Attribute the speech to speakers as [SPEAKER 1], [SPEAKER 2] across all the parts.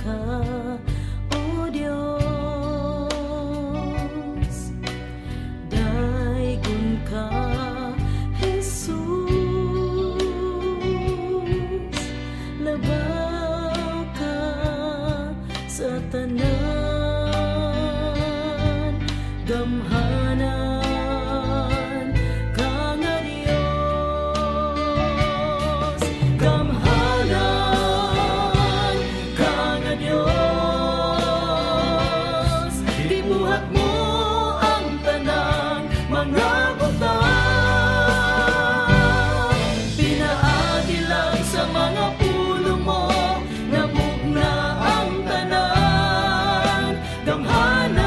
[SPEAKER 1] ka, O Diyos. Daigon ka, Jesus. Labaw ka sa tanan, gamhanan ka nga Dios. Gamhanan ka nga Dios. Gibuhat mo ang tanang mga butang. Pinaagi lang sa mga pulong mo, nabugna ang tanan. Gamhanan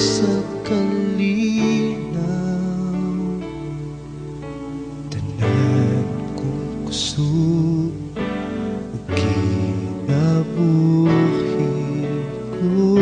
[SPEAKER 2] sa kalinaw, tanan kong kusog ug kinabuhi ko.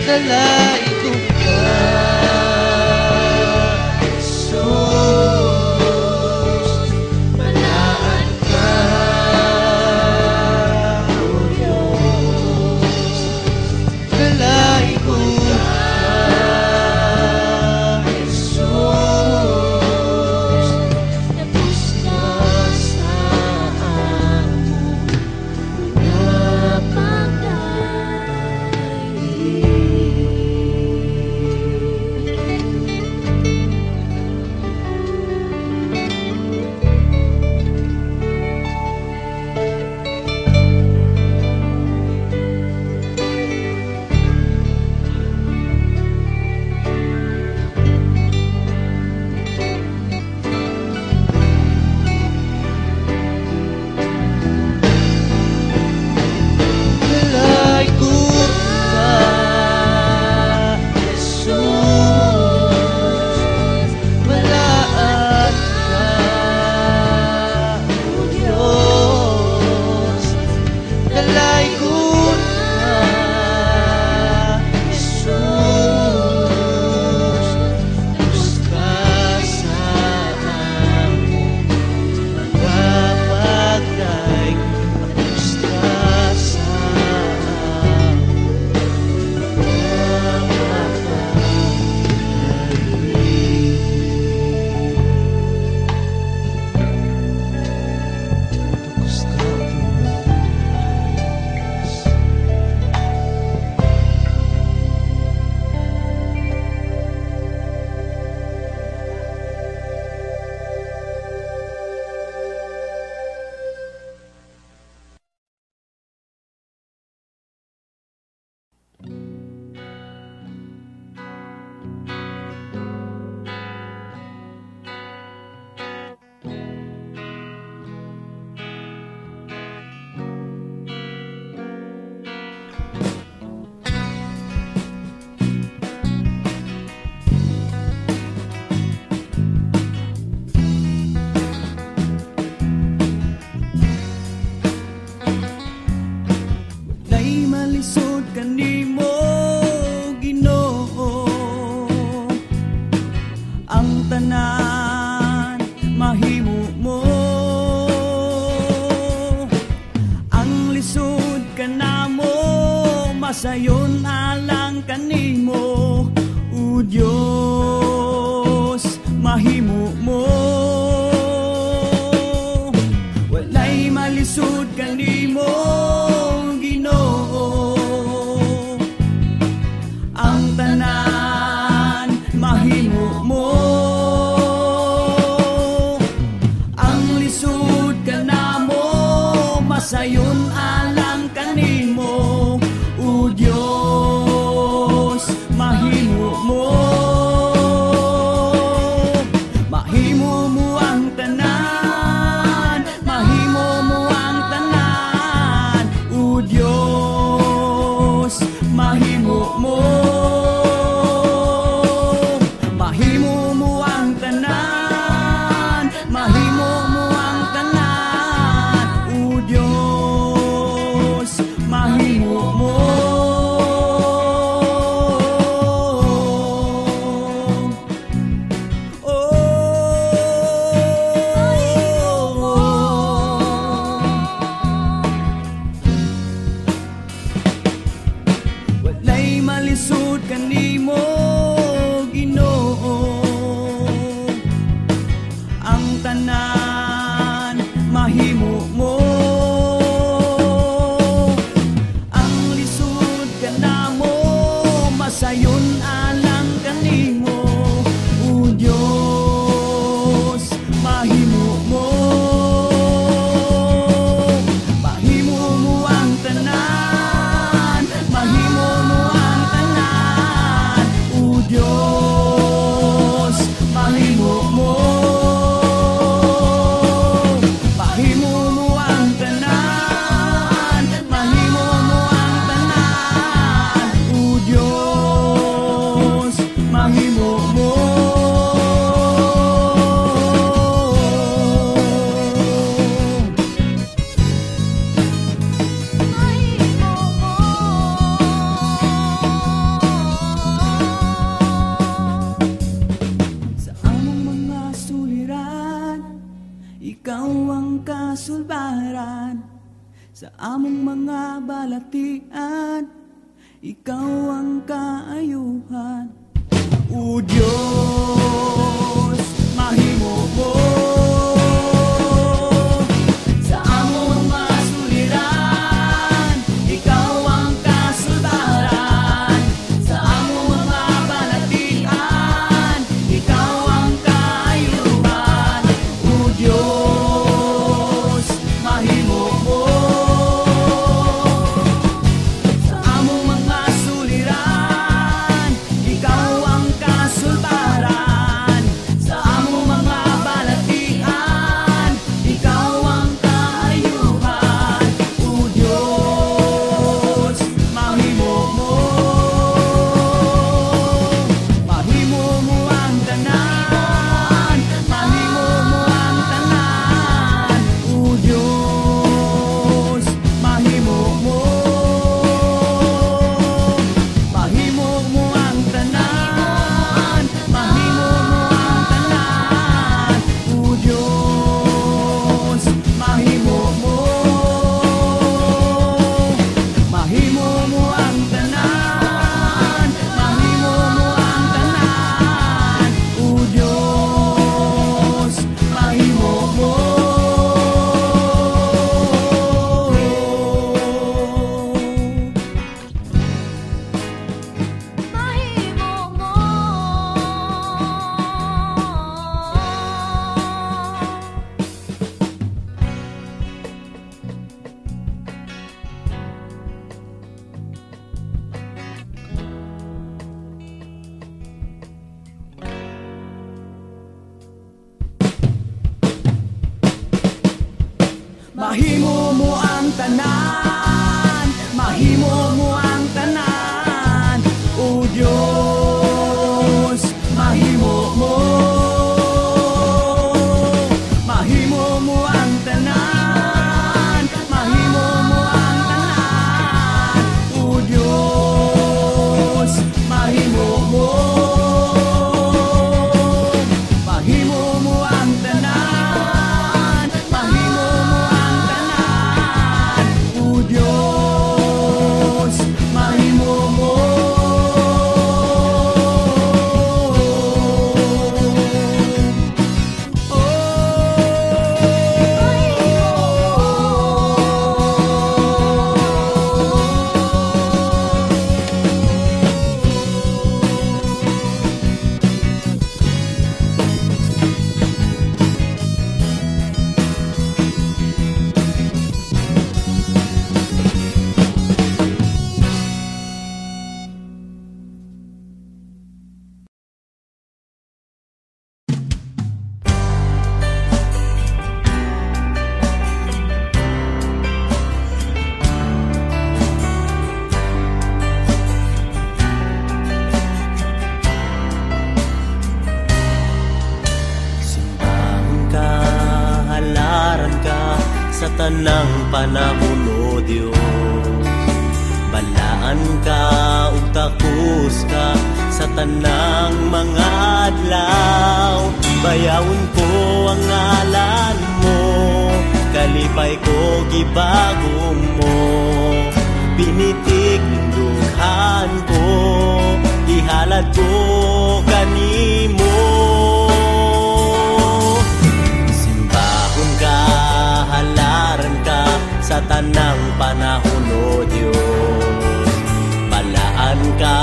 [SPEAKER 1] Nalain ko ka, Jesus, manaan ka, O Diyos. Nalain ko ka, Jesus, tapos na sa among mga pagdahilan. alang kanimo, o Dios, mahimo mo. Mahimo mo ang tanan, mahimo mo ang tanan, o Dios, mahimo mo. Mahimo mo ang tanan, mahimo mo ang tanan, o Dios, mahimo mo. Sa among mga suliran, ikaw ang kasulbaran. Sa among mga balatian, ikaw ang kaayuhan. O Diyos, mahimo mo. Sa among mga suliran, ikaw ang kasulbaran. Sa among mga balatian, ikaw ang kaayuhan. O Diyos, mahimo mo. Sa among mga suliran, ikaw ang kasulbaran. Sa among mga balatian, ikaw ang kaayuhan. O Diyos, mahimo mo. Mahimo mo ang tanan, mahimo mo ang tanan, o Diyos, mahimo mo. Mahimo mo ang tanan, mahimo mo ang tanan, o Diyos, mahimo mo. Mahimo mo ang tanan, mahimo mo ang tanan, o Diyos, mahimo mo. Mahimo mo ang tanan, mahimo mo ang tanan, o Diyos, mahimo mo. Mahimo mo ang tanan, mahimo mo ang tanan, o Diyos, mahimo mo. Mahimo mo ang tanan, mahimo mo ang tanan, o Diyos, mahimo mo.
[SPEAKER 3] Sa tanang panahon, o Dios, balaan ka ug takus ka sa tanang mga adlaw. Bayawon ko ang ngalan mo, kalipay ko gibago mo. Binitig ning dughan ko, ihalad ko kanimo. Sa tanang panahon, o Dios, balaan ka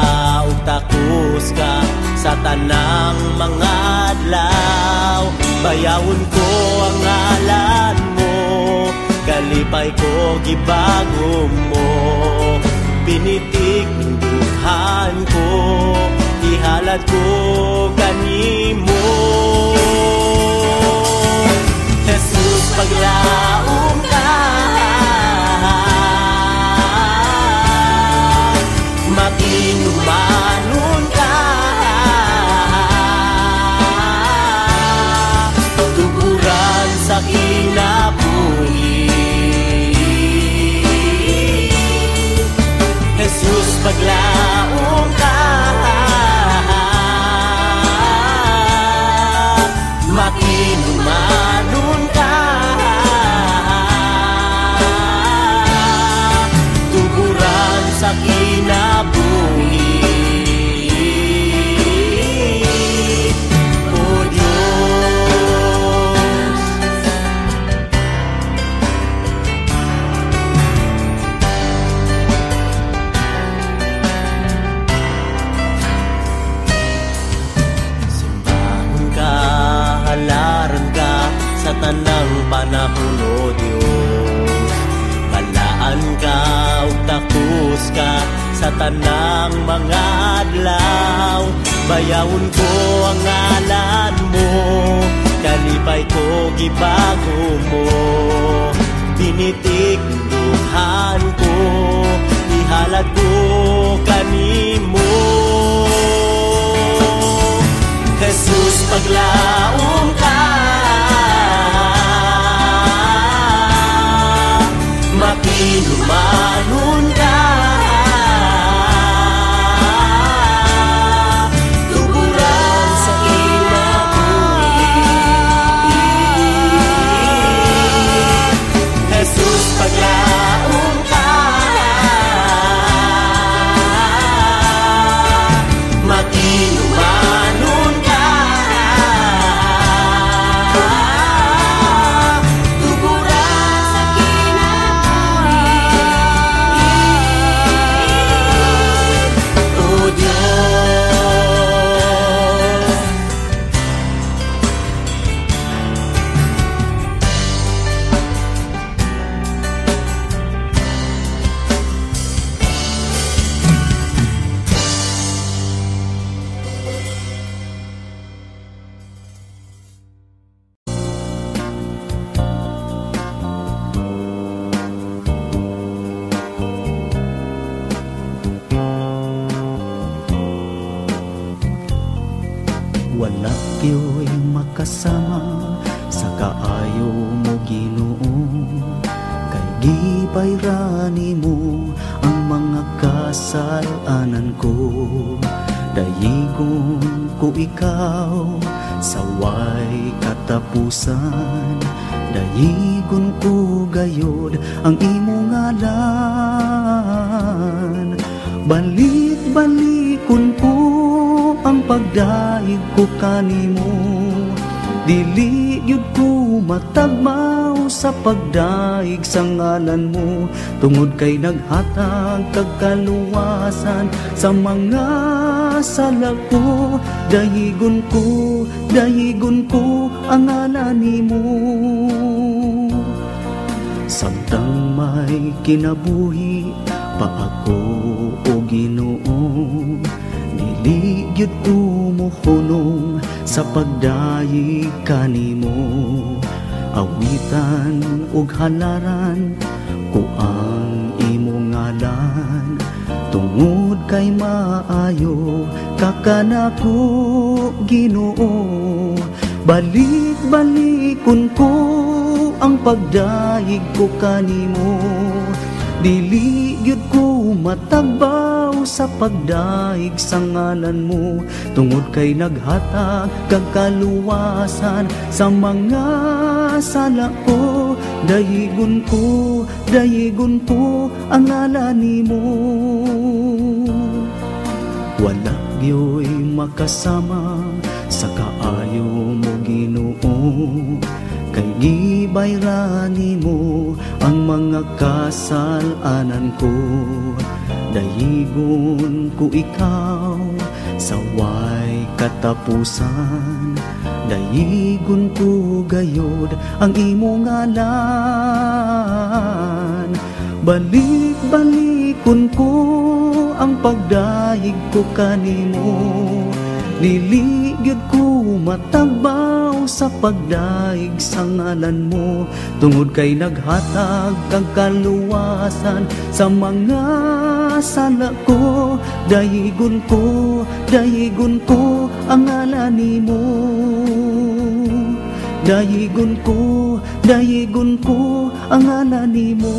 [SPEAKER 3] ug takus tapos ka sa tanang mga adlaw. Bayawon ko ang ngalan mo, kalipay ko gibago mo. Pinitig ng dughan ko, ihalad ko kanimo. Jesus, paglaong ka, makinumanon ka, tuguran sa kinabuhi. Jesus, paglaong ka, makinumanon ka, tuguran sa kinabuhi. O Diyos, simbahon ka, halaran ka sa tanang panahon, O Diyos. Balaan ka ug takos ka sa tanang mga adlaw. Bayawon ko ang ngalan mo, kalipay ko gibago mo. Tinitig duhan ko, ihalad ko kanimo. Jesus, paglaong ka, makinumanon ka, tuguran sa kinabuhi. Jesus, paglaong ka, makinumanon ka, tuguran sa kinabuhi. O Diyos,
[SPEAKER 1] Wala kyo'y makasama sa kaayo mo, Ginoo. Kay gibayrani mo ang mga kasalanan ko. Dayigon ko ikaw sa way katapusan. Dayigon ko gayod ang imong ngalan. Balik-balikon ko ang pagdaig ko kanimo. Dili gyud ko matagmaw sa pagdaig sa ngalan mo. Tungod kay naghatag kag kaluwasan sa mga sala ko. Dayigon ko ang ngalan nimo. Samtang may kinabuhi pa ako, O Ginoo, dili gyud ko mohunong sa pagdaig kanimo. Awitan ug halaran ko ang imong ngalan. Tungod kay maayo ka kanako, Ginoo. Balik-balikon ko ang pagdaig ko kanimo. Dili gyud ko matagbaw sa pagdaig sa ngalan mo. Tungod kay naghatag kag kaluwasan sa mga sala ko. Dayigon ko ang ngalan nimo. Wala gyo'y makasama sa kaayo mo, Ginoo. Kay gibayrani mo ang mga kasalanan ko. Dayigon ko ikaw Saway katapusan, dayigon ko gayod ang imong ngalan. Balik-balikon ko ang pagdayig ko kanimo, niligyod ko matagbaw sa pagdaig sa ngalan mo. Tungod kay naghatag kang kaluwasan sa mga sala ko, dayigon ko ang ngalan nimo. Dayigon ko ang ngalan nimo.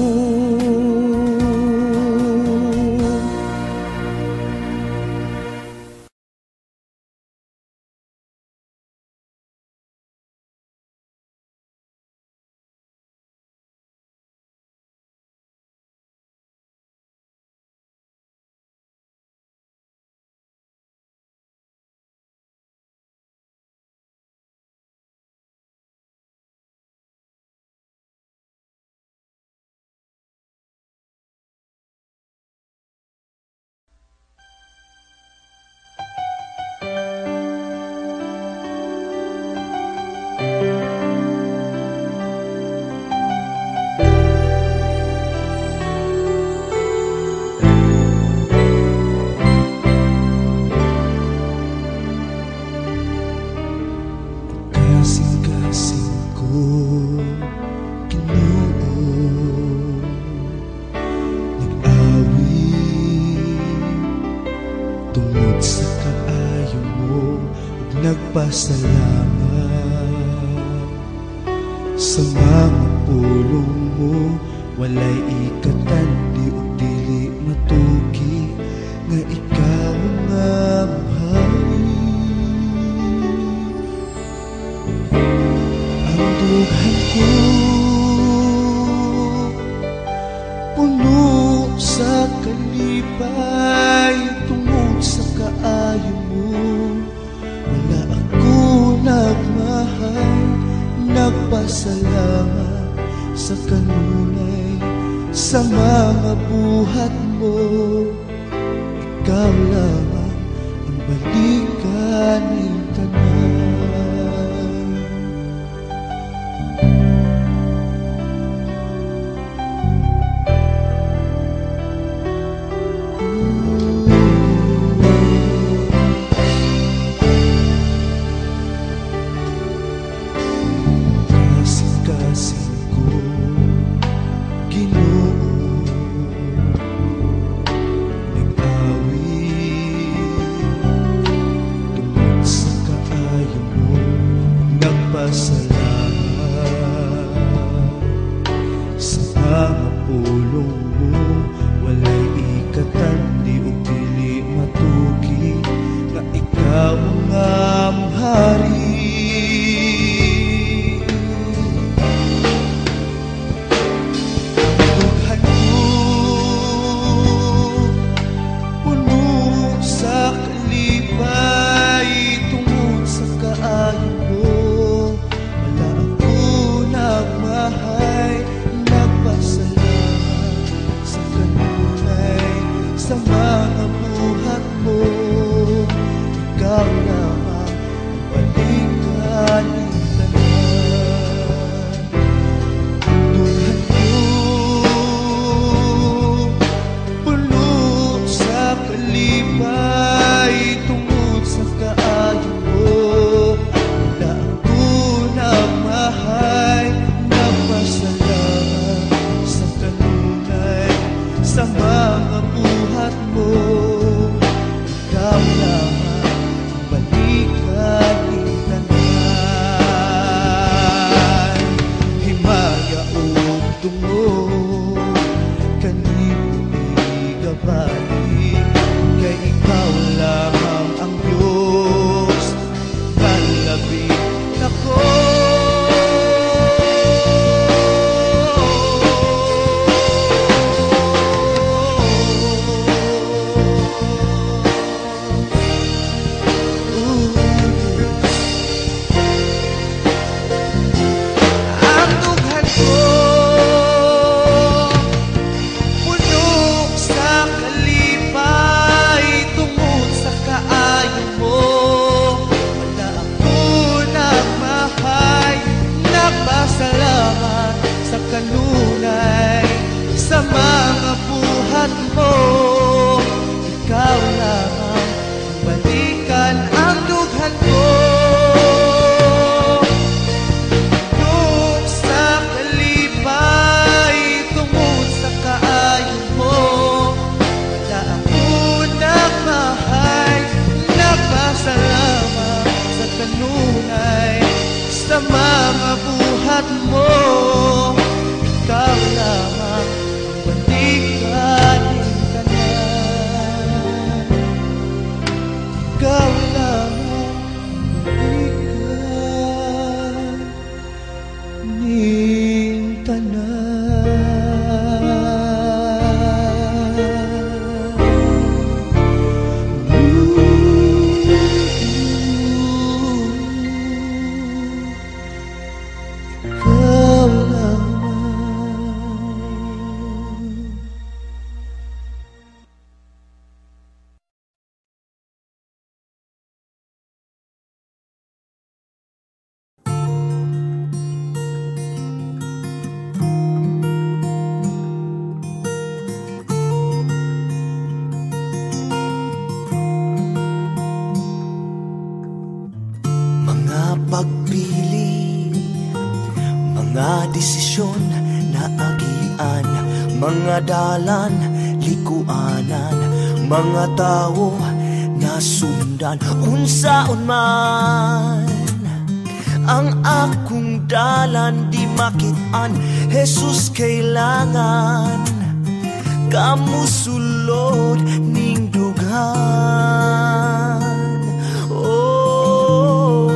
[SPEAKER 2] Kasing-kasing ko, Ginoo, nag-awit tungod sa kaayo mo ug nagpasalamat sa mga pulong mo. Walay ikatandi ug dili matuki nga ikaw ang hari. Dughan ko puno sa kalipay tungod sa kaayo mo. Wala ako nagmahal, nagpasalamat sa kanunay sa mga buhat mo. Ikaw lamang ang balikan ng tanan. Kasing ko, Ginoo, nag-awit tungod sa kaayo mo, nagpasalamat sa mga pulong mo. Walay ikatandi ug dili matuki nga ikaw ang hari. Sa mga buhat mo, ikaw lamang ang balik.
[SPEAKER 1] desisyon na agian, mga dalan, likuanan, mga tao na sundan. Unsaon man ang akong dalan di makitaan, Jesus kailangan kamusulod ning dughan. Oh,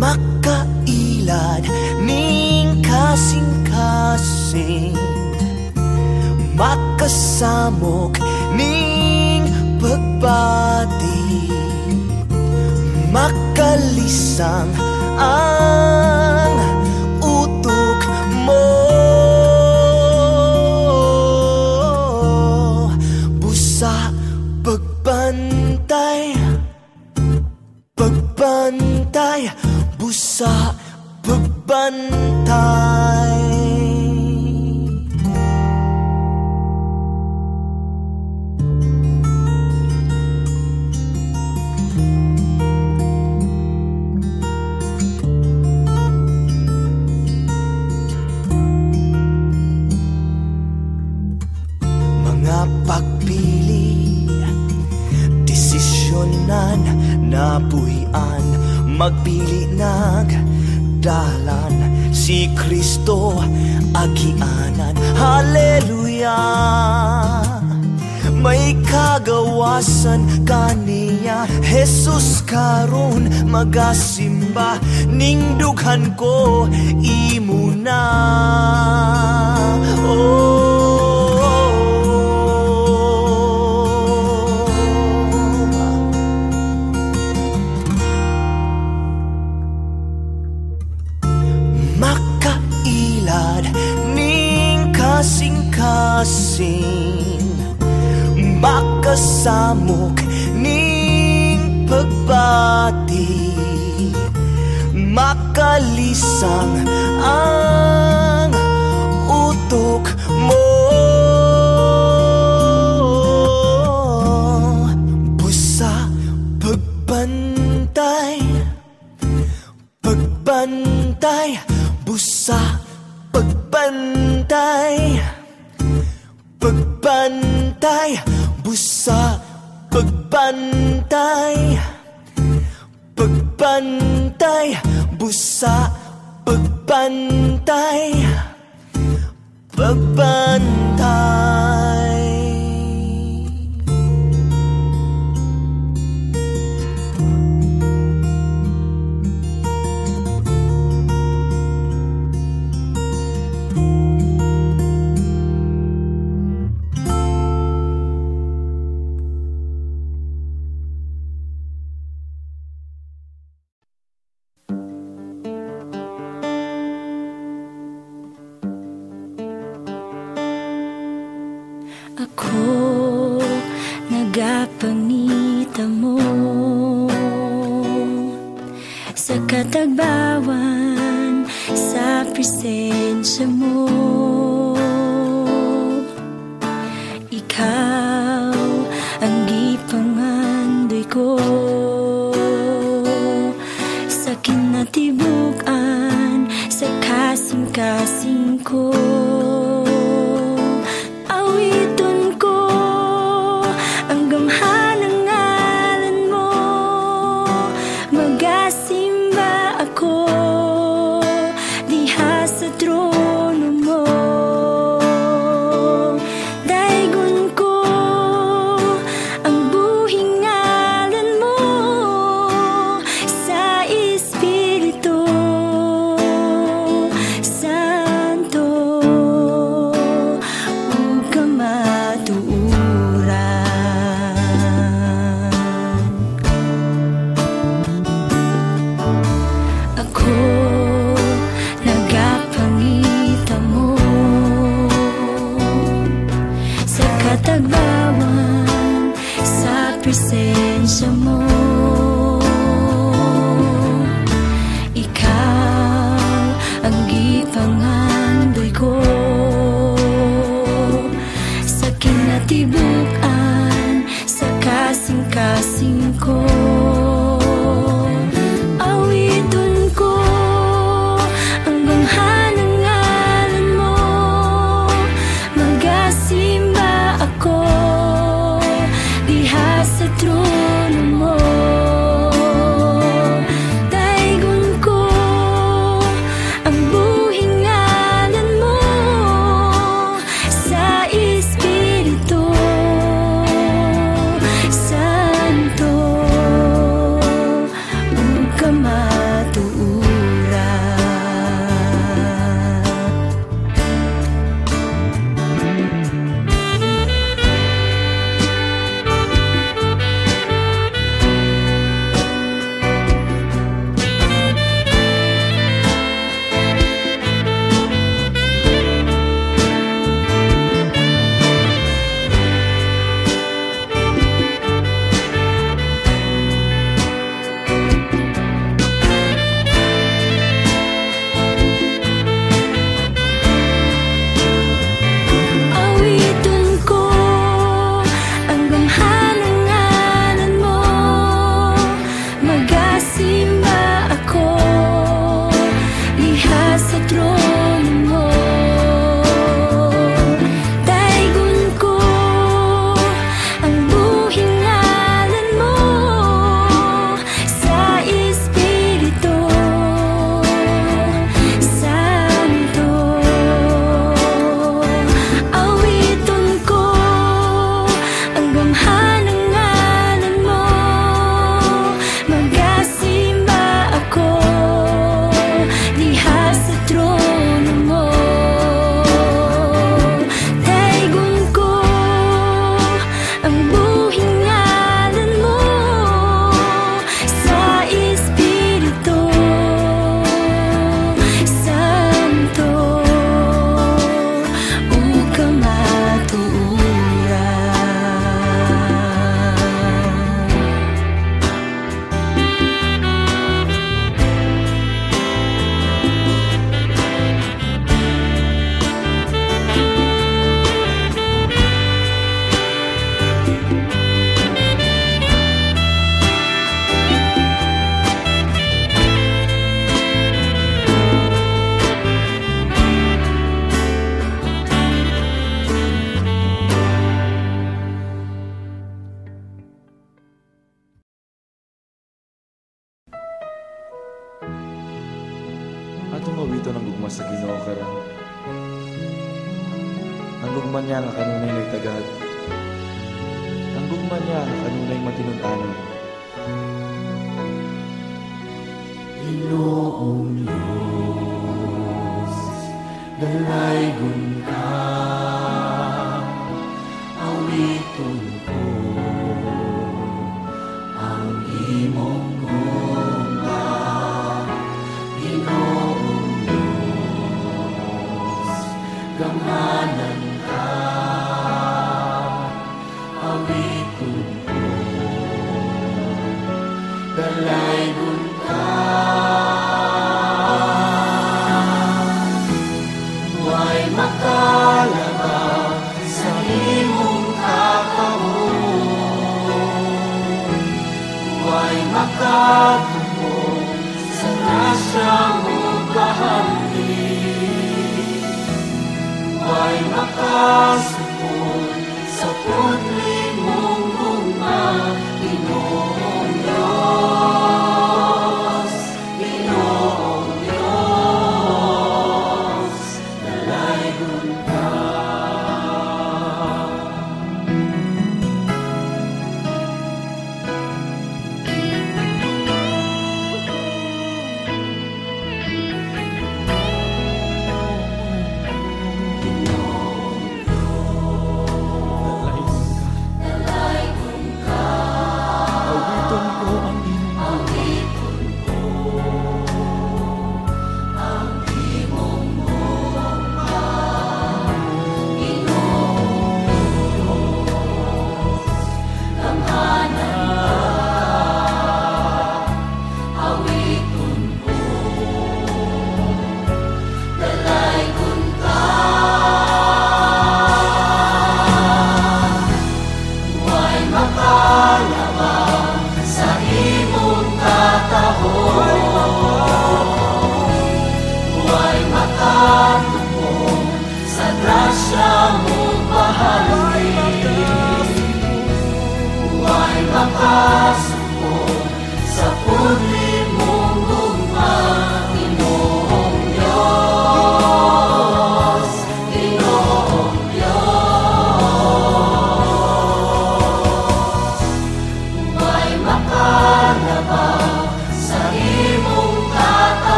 [SPEAKER 1] makailad ning kasing-kasing, makasamok ning pagbati, makalisang ang utok mo. Busa pagbantay, pagbantay, busa pagbantay. Pagpili, desisyonan, napuyan, magpili ng dalan, si Kristo agianan. Hallelujah! May kagawasan kaniya, Jesus karon magasimba, ning dughan ko imuna. Oh, kasing-kasing, makasamok ning pagbati, makalisang ang utok mo. Busa pagbantay, pagbantay, busa pagbantay, pagbantay, busa pagbantay, pagbantay, busa pagbantay, pagbantay.
[SPEAKER 4] Ako nagapangita mo sa katagbawan, sa presensya mo. Ikaw ang gipangandoy ko sa kinatibukan, sa kasing-kasing ko. Katagbawan sa presensya mo, ikaw ang gipangandoy ko sa kinatibukan,
[SPEAKER 5] kasagaran. Ang gugman niya nga kanunay nagtagad. Ang gugman niya nga kanunay matinud-anon.
[SPEAKER 1] Ginoong Diyos, dalaygon ka, awiton ko ang imong gugma. Ginoong Diyos, gamanan ka, awiton ko, dalaygon ka. Huwag makalaba sa imong kakawon, huwag makatupong sa grasya mo bahagi, huwag makasupon sa putli mong gugma. Ginoong Diyos, Ginoong Diyos, dalaygon ka. Ginoong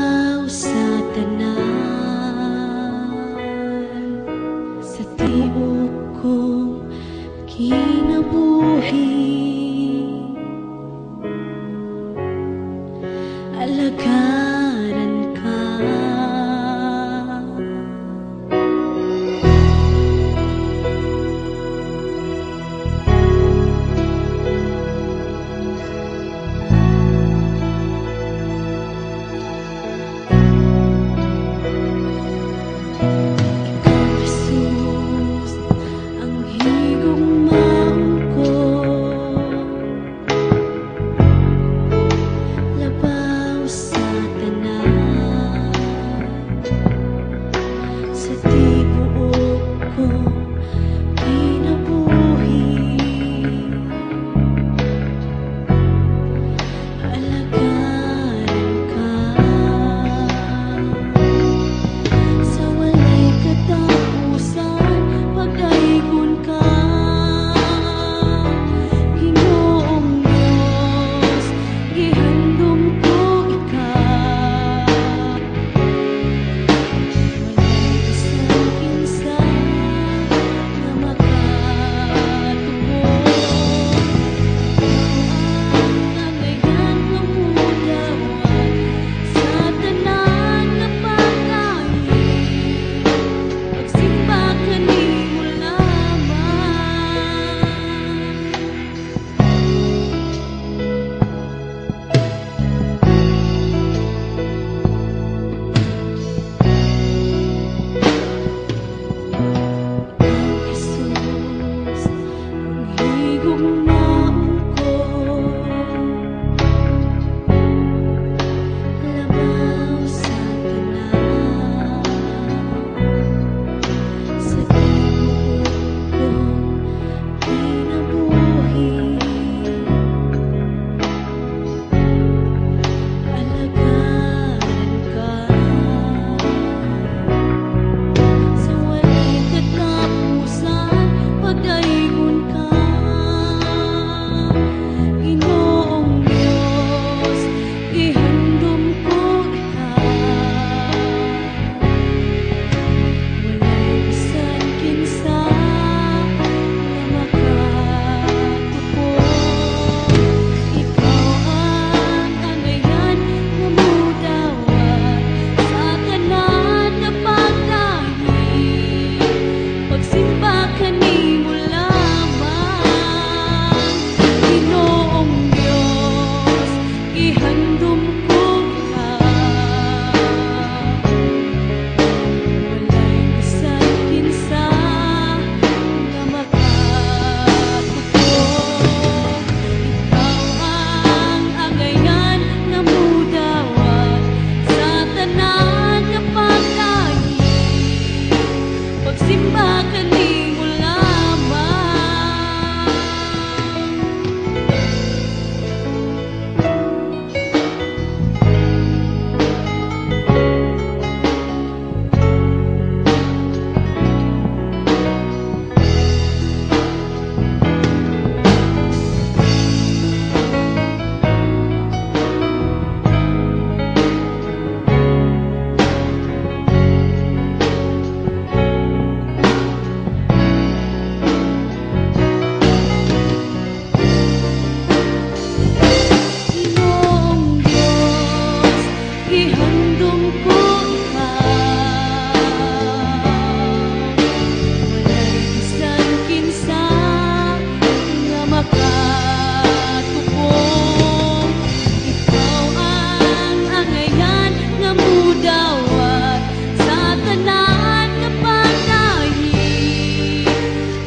[SPEAKER 4] labaw sa tanan, sa tiok kong kinabuhi, alagaran ka.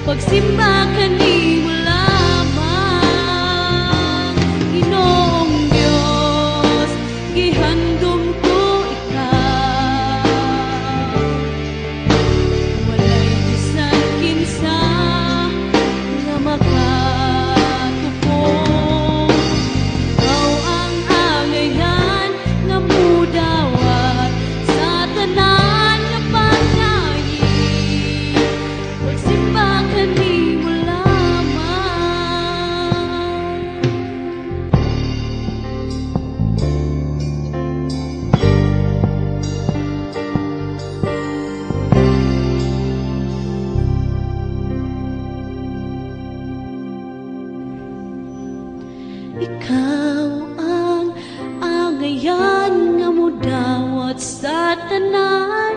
[SPEAKER 6] Pagsimba kanimo lamang, Ginoong Diyos, gihandom ko ikaw.
[SPEAKER 4] Salamat sa tanan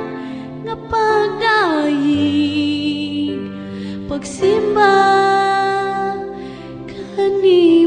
[SPEAKER 4] nga pagdaig, pagsimba kanimo.